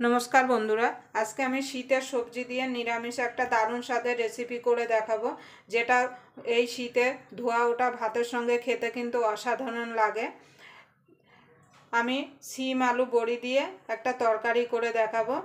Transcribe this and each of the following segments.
नमस्कार बंधुरा आज के आमी शीतेर सब्जी दिए निरामिष एक दारुण स्वादेर रेसिपि करे देखाबो जेटा এই শীতে ধোয়া ওঠা ভাতের সঙ্গে খেতে কিন্তু অসাধারণ লাগে। আমি সিম আলু বড়ি দিয়ে একটা তরকারি করে দেখাবো।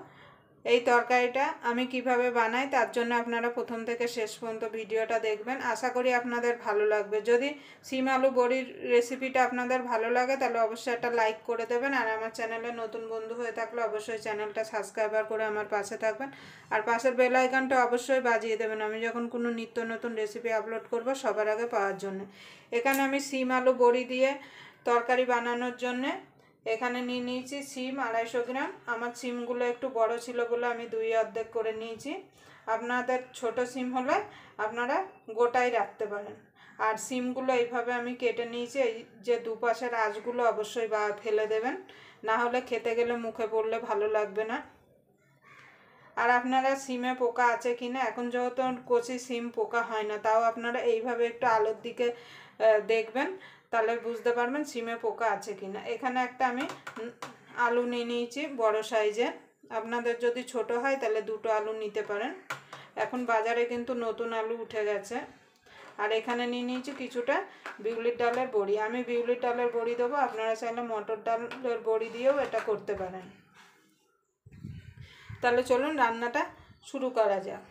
এই তরকারিটা আমি কিভাবে বানাই তার জন্য আপনারা প্রথম থেকে শেষ পর্যন্ত ভিডিওটা দেখবেন। আশা করি আপনাদের ভালো লাগবে। যদি সিম আলু বড়ির রেসিপিটা আপনাদের ভালো লাগে তাহলে অবশ্যই একটা লাইক করে দেবেন, আর আমার চ্যানেলে নতুন বন্ধু হয়ে থাকলে অবশ্যই চ্যানেলটা সাবস্ক্রাইব করে আমার পাশে থাকবেন, আর পাশের বেল আইকনটা অবশ্যই বাজিয়ে দেবেন আমি যখন কোনো নিত্য নতুন রেসিপি আপলোড করব সবার আগে পাওয়ার জন্য। এখানে আমি সিম আলু বড়ি দিয়ে তরকারি বানানোর জন্য এখানে নিয়ে নিয়েছি সিম 250 গ্রাম। আমার সিমগুলো একটু বড় ছিল বলে আমি দুই অর্ধেক করে নিয়েছি। আপনাদের ছোট সিম হলে আপনারা গোটাই রাখতে পারেন। আর সিমগুলো এইভাবে আমি কেটে নিয়েছি। এই যে দুপাশের আঁশগুলো অবশ্যই ফেলে দেবেন, না হলে খেতে গেলে মুখে পড়লে ভালো লাগবে না। আর আপনারা সিমে পোকা আছে কিনা, এখন যেহেতু কচি সিম পোকা হয় না, তাও আপনারা এইভাবে একটু আলোর দিকে দেখবেন, তাহলে বুঝতে পারবেন সিমে পোকা আছে কিনা। এখানে একটা আমি আলু নিয়ে নিয়েছি বড় সাইজের। আপনাদের যদি ছোট হয় তাহলে দুটো আলু নিতে পারেন। এখন বাজারে কিন্তু নতুন আলু উঠে গেছে। আর এখানে নিয়ে নিয়েছি কিছুটা বিউলির ডালের বড়ি। আমি বিউলির ডালের বড়ি দেবো, আপনারা চাইলে মটর ডালের বড়ি দিয়েও এটা করতে পারেন। তাহলে চলুন রান্নাটা শুরু করা যাক।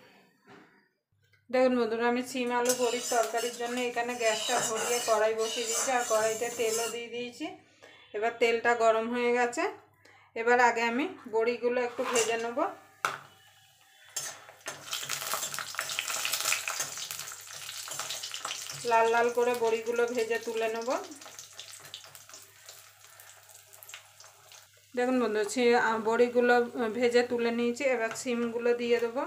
দেখুন বন্ধুরা, আমি সিম আলু বড়ির তরকারির জন্য এখানে গ্যাসটা ধরিয়ে কড়াই বসিয়ে দিয়েছি, আর কড়াইতে তেলও দিয়ে দিয়েছি। এবার তেলটা গরম হয়ে গেছে। এবার আগে আমি বড়িগুলো একটু ভেজে নেব। লাল লাল করে বড়িগুলো ভেজে তুলে নেব। দেখুন বন্ধু, বড়িগুলো ভেজে তুলে নিয়েছি। এবার সিমগুলো দিয়ে দেবো।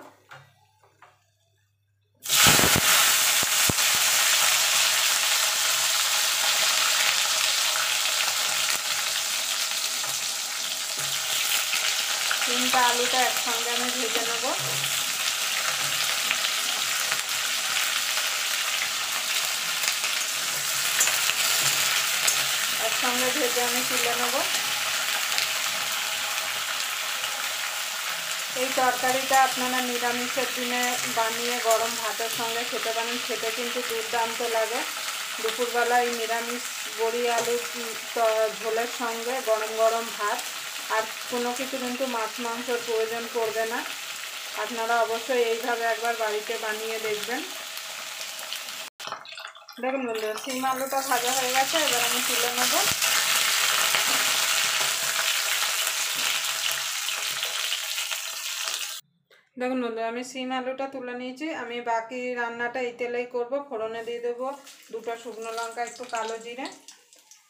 সিমটা আলুটা একসঙ্গে আমি ভেজে নেব। একসঙ্গে ভেজে আমি তুলে নেব। এই তরকারিটা আপনারা নিরামিষের দিনে বানিয়ে গরম ভাতের সঙ্গে খেতে পারেন, খেতে কিন্তু দুর্দান্ত লাগে। দুপুরবেলা এই নিরামিষ বড়ি আলু ঝোলের সঙ্গে গরম গরম ভাত, আর কোনো কিছু কিন্তু মাছ মাংসের প্রয়োজন পড়বে না। আপনারা অবশ্যই এইভাবে একবার বাড়িতে বানিয়ে দেখবেন। দেখুন বন্ধুরা, সিম আলুটা ভাজা হয়ে গেছে। এবার আমি তুলে নেব। দেখুন বন্ধু, আমি সিম আলুটা তুলে নিয়েছি। আমি বাকি রান্নাটা এই তেলেই করব। ফোড়নে দিয়ে দেবো দুটো শুকনো লঙ্কা, একটু কালো জিরে।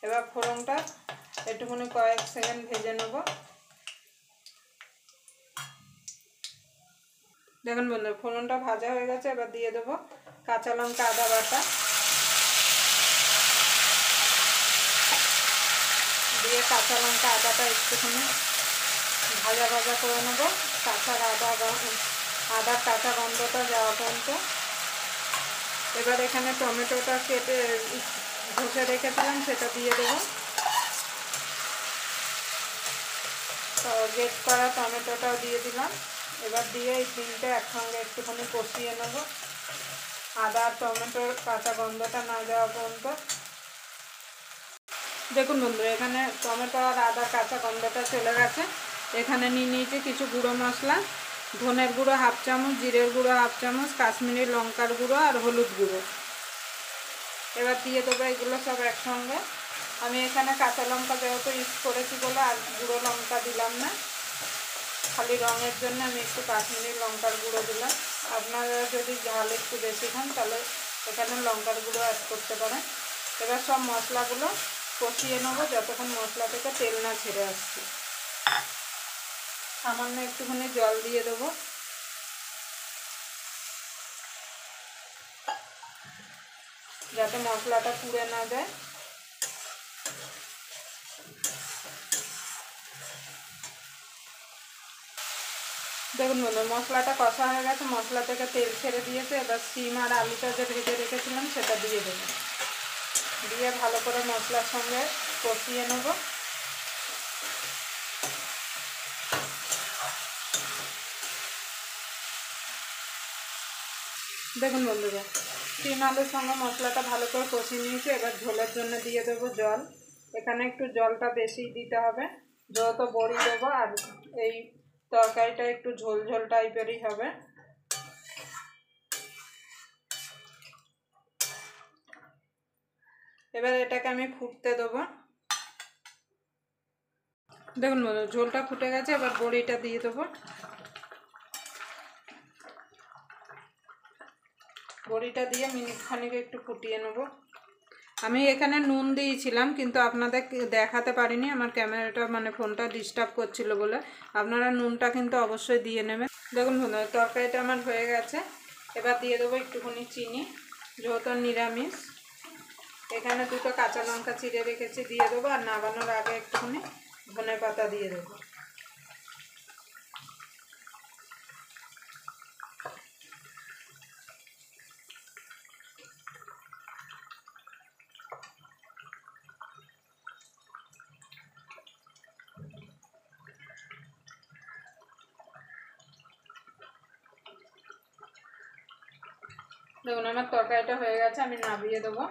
এবার ফোড়নটা একটুখানি কয়েক সেকেন্ড ভেজে নেব। দেখুন বন্ধু, ফোড়নটা ভাজা হয়ে গেছে। এবার দিয়ে দেবো কাঁচা লঙ্কা, আদা বাটা দিয়ে কাঁচা লঙ্কা আদাটা একটুখানি ভাজা ভাজা করে নেব। আদার কাঁচা গন্ধটা যাওয়া পর্যন্ত। এবার এখানে টমেটোটা কেটে ঘষে রেখেছিলাম, সেটা দিয়ে দেবো। গ্রেট করা টমেটোটাও দিয়ে দিলাম। এবার দিয়ে এই তিনটে একসঙ্গে একটুখানি কষিয়ে নেব, আদা আর টমেটোর কাঁচা গন্ধটা না যাওয়া পর্যন্ত। দেখুন বন্ধুরা, এখানে টমেটো আর আদার কাঁচা গন্ধটা চলে গেছে। এখানে নিয়ে নিয়েছি কিছু গুঁড়ো মশলা। ধনের গুঁড়ো হাফ চামচ, জিরের গুঁড়ো হাফ চামচ, কাশ্মীরি লঙ্কার গুঁড়ো আর হলুদ গুঁড়ো। এবার দিয়ে দেবো এগুলো সব একসঙ্গে। আমি এখানে কাঁচা লঙ্কা যেহেতু ইউজ করেছি বলে আর গুঁড়ো লঙ্কা দিলাম না, খালি রঙের জন্য আমি একটু কাশ্মীরি লঙ্কার গুঁড়ো দিলাম। আপনারা যদি ঝাল একটু বেশি খান তাহলে এখানে লঙ্কার গুঁড়ো অ্যাড করতে পারেন। এবার সব মশলাগুলো কষিয়ে নেবো যতক্ষণ মশলা থেকে তেল না ছেড়ে আসছে। সামান্য একটুখানি জল দিয়ে দেবো, যাতে মশলাটা পুড়ে না যায়। দেখুন বন্ধু, মশলাটা কষা হয়ে গেছে, মশলা থেকে তেল ছেড়ে দিয়েছে। এবার সিম আর আলুটা যে ভেজে রেখেছিলাম সেটা দিয়ে দেবো। দিয়ে ভালো করে মশলার সঙ্গে কষিয়ে নেব। দেখুন বন্ধুরা, 3 আলুর সঙ্গে মশলাটা ভালো করে কষিয়ে নিয়েছি। এবার ঝোলের জন্য দিয়ে দেবো জল। এখানে একটু জলটা বেশি দিতে হবে, যেহেতু বড়ি দেবো আর এই তরকারিটা একটু ঝোল ঝোল টাইপেরই হবে। এবার এটাকে আমি ফুটতে দেবো। দেখুন ঝোলটা ফুটে গেছে, এবার বড়িটা দিয়ে দেবো। বড়িটা দিয়ে মিনিট খানিক একটু ফুটিয়ে নেব। আমি এখানে নুন দিয়েছিলাম, কিন্তু আপনাদের দেখাতে পারিনি, আমার ক্যামেরাটা মানে ফোনটা ডিস্টার্ব করছিল বলে। আপনারা নুনটা কিন্তু অবশ্যই দিয়ে নেবেন। দেখুন বন্ধুরা, তরকারিটা আমার হয়ে গেছে। এবার দিয়ে দেবো একটুখানি চিনি, যেহেতু নিরামিষ। এখানে 2টো কাঁচা লঙ্কা চিড়ে রেখেছি, দিয়ে দেবো। আর নামানোর আগে একটুখানি ধনে পাতা দিয়ে দেবো। দেখুন আমার তরকারিটা হয়ে গেছে, আমি নামিয়ে দেবো।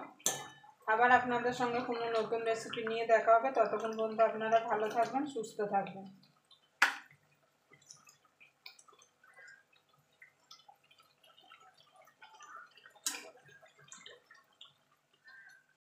আবার আপনাদের সঙ্গে কোনো নতুন রেসিপি নিয়ে দেখা হবে। ততক্ষণ পর্যন্ত আপনারা ভালো থাকবেন, সুস্থ থাকবেন।